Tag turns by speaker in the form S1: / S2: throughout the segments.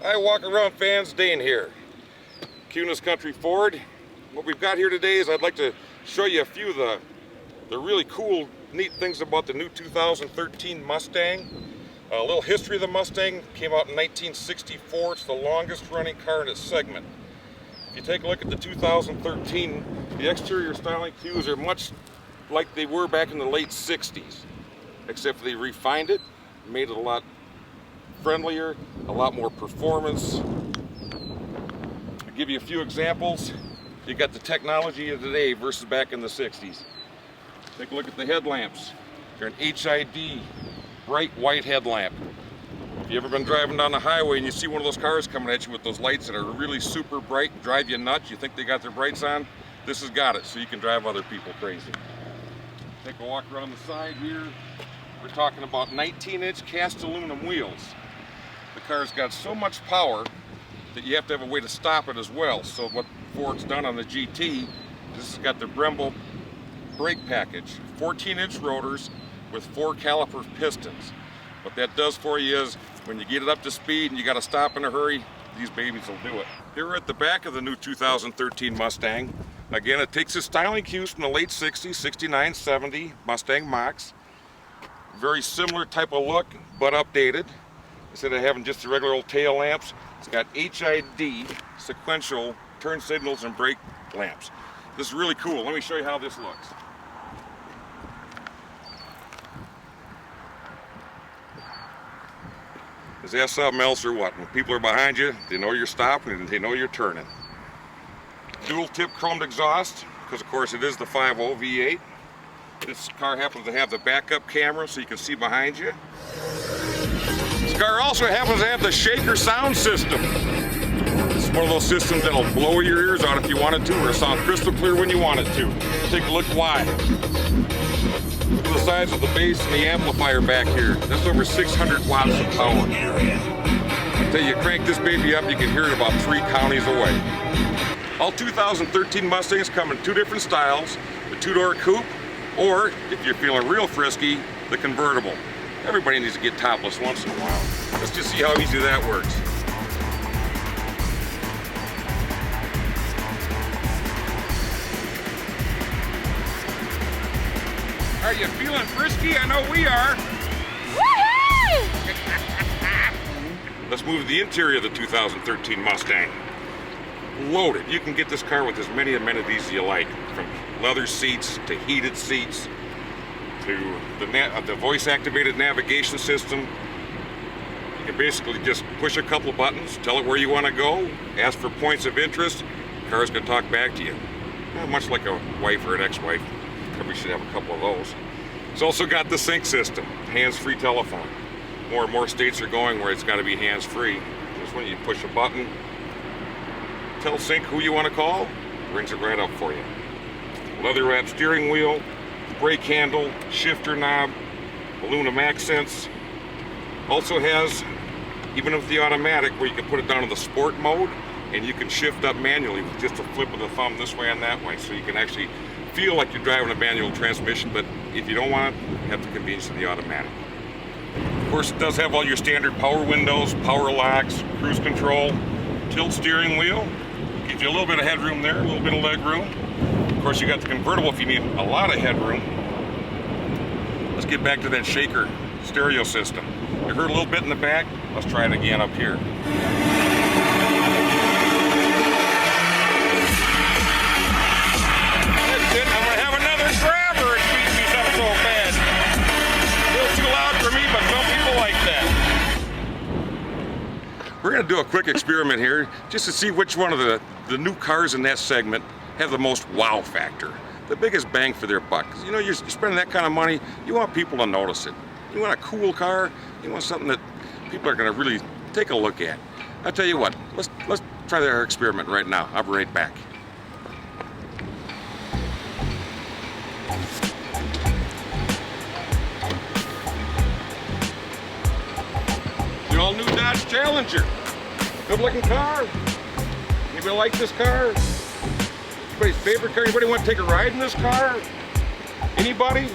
S1: Hi, walk around fans, Dane here. Kunes Country Ford. What we've got here today is I'd like to show you a few of the really cool, neat things about the new 2013 Mustang. A little history of the Mustang. Came out in 1964. It's the longest running car in its segment. If you take a look at the 2013, the exterior styling cues are much like they were back in the late 60s, except they refined it, made it a lot friendlier, a lot more performance. I'll give you a few examples. You got the technology of today versus back in the 60s. Take a look at the headlamps. They're an HID, bright white headlamp. If you ever been driving down the highway and you see one of those cars coming at you with those lights that are really super bright, drive you nuts, you think they got their brights on, this has got it, so you can drive other people crazy. Take a walk around the side here. We're talking about 19-inch cast aluminum wheels. The car's got so much power that you have to have a way to stop it as well. So what Ford's done on the GT, this has got the Brembo brake package, 14-inch rotors with 4 caliper pistons. What that does for you is when you get it up to speed and you got to stop in a hurry, these babies will do it. Here we're at the back of the new 2013 Mustang. Again, it takes its styling cues from the late 60s, 69, 70 Mustang Mach-Es. Very similar type of look, but updated. Instead of having just the regular old tail lamps, it's got HID sequential turn signals and brake lamps. This is really cool. Let me show you how this looks. Is that something else or what? When people are behind you, they know you're stopping and they know you're turning. Dual tip chromed exhaust, because of course it is the 5.0 V8. This car happens to have the backup camera so you can see behind you. This car also happens to have the shaker sound system. It's one of those systems that'll blow your ears out if you want it to, or sound crystal clear when you want it to. Take a look why. Look at the size of the bass and the amplifier back here. That's over 600 watts of power. Until you crank this baby up, you can hear it about 3 counties away. All 2013 Mustangs come in 2 different styles, the 2-door coupe, or if you're feeling real frisky, the convertible. Everybody needs to get topless once in a while. Let's just see how easy that works. Are you feeling frisky? I know we are. Woohoo! Let's move to the interior of the 2013 Mustang. Loaded. You can get this car with as many amenities as you like, from leather seats to heated seats to the voice-activated navigation system. You can basically just push a couple of buttons, tell it where you want to go, ask for points of interest. The car's going to talk back to you. Much like a wife or an ex-wife. Probably should have a couple of those. It's also got the sync system, hands-free telephone. More and more states are going where it's got to be hands-free. Just when you push a button, tell sync who you want to call, brings it right up for you. Leather-wrapped steering wheel, brake handle, shifter knob, aluminum accents. Also has, even with the automatic, where you can put it down in the sport mode and you can shift up manually with just a flip of the thumb this way and that way. So you can actually feel like you're driving a manual transmission, but if you don't want it, you have the convenience of the automatic. Of course, it does have all your standard power windows, power locks, cruise control, tilt steering wheel. Gives you a little bit of headroom there, a little bit of leg room. Of course, you got the convertible if you need a lot of headroom. Let's get back to that shaker stereo system. You heard a little bit in the back. Let's try it again up here. That's it. I'm gonna have another grabber. It speeds me up so bad. A little too loud for me, but some people like that. We're gonna do a quick experiment here just to see which one of the new cars in that segment have the most wow factor, the biggest bang for their buck. 'Cause you know, you're spending that kind of money, you want people to notice it. You want a cool car, you want something that people are gonna really take a look at. I'll tell you what, let's try our experiment right now. I'll be right back. The all new Dodge Challenger. Good looking car. Anybody like this car? Anybody's favorite car? Anybody want to take a ride in this car? Anybody?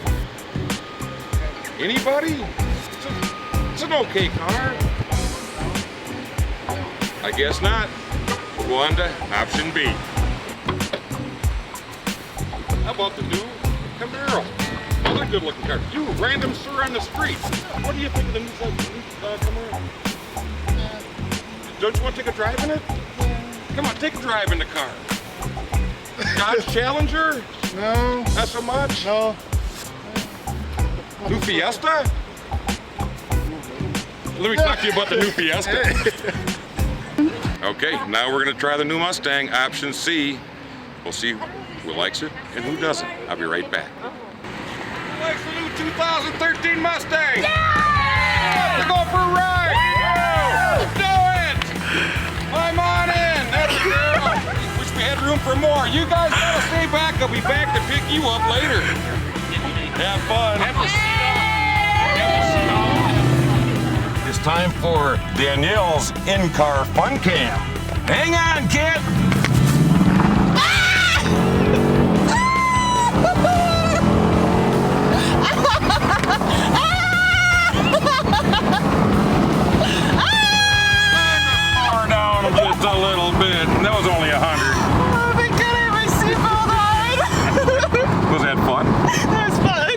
S1: Anybody? It's an okay car. I guess not. We'll go on to option B. How about the new Camaro? Another good looking car. You random sir on the street. What do you think of the new Camaro? Don't you want to take a drive in it? Come on, take a drive in the car. Dodge Challenger?
S2: No.
S1: Not so much?
S2: No.
S1: New Fiesta? Let me talk to you about the new Fiesta. Okay, now we're gonna try the new Mustang, option C. We'll see who likes it and who doesn't. I'll be right back. Who likes the new 2013 Mustang? Yeah! Let's go for a ride! Yeah! Do it! Climb on in! That's the girl! Wish we had room for more. You guys gotta stay back. I'll be back to pick you up later. Have fun. It's time for Danielle's in-car fun cam. Hang on, kid! Far down just a little bit. That was only 100.
S3: Oh my god, I have my seatbelt on!
S1: Was that fun?
S3: That was fun!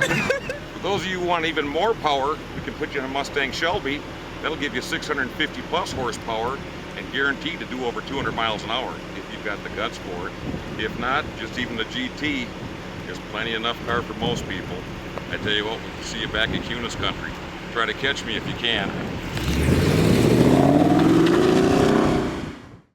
S1: For those of you who want even more power, we can put you in a Mustang Shelby. That'll give you 650 plus horsepower and guaranteed to do over 200 miles an hour if you've got the guts for it. If not, just even the GT, there's plenty enough car for most people. I tell you what, we'll see you back at Kunes Country. Try to catch me if you can.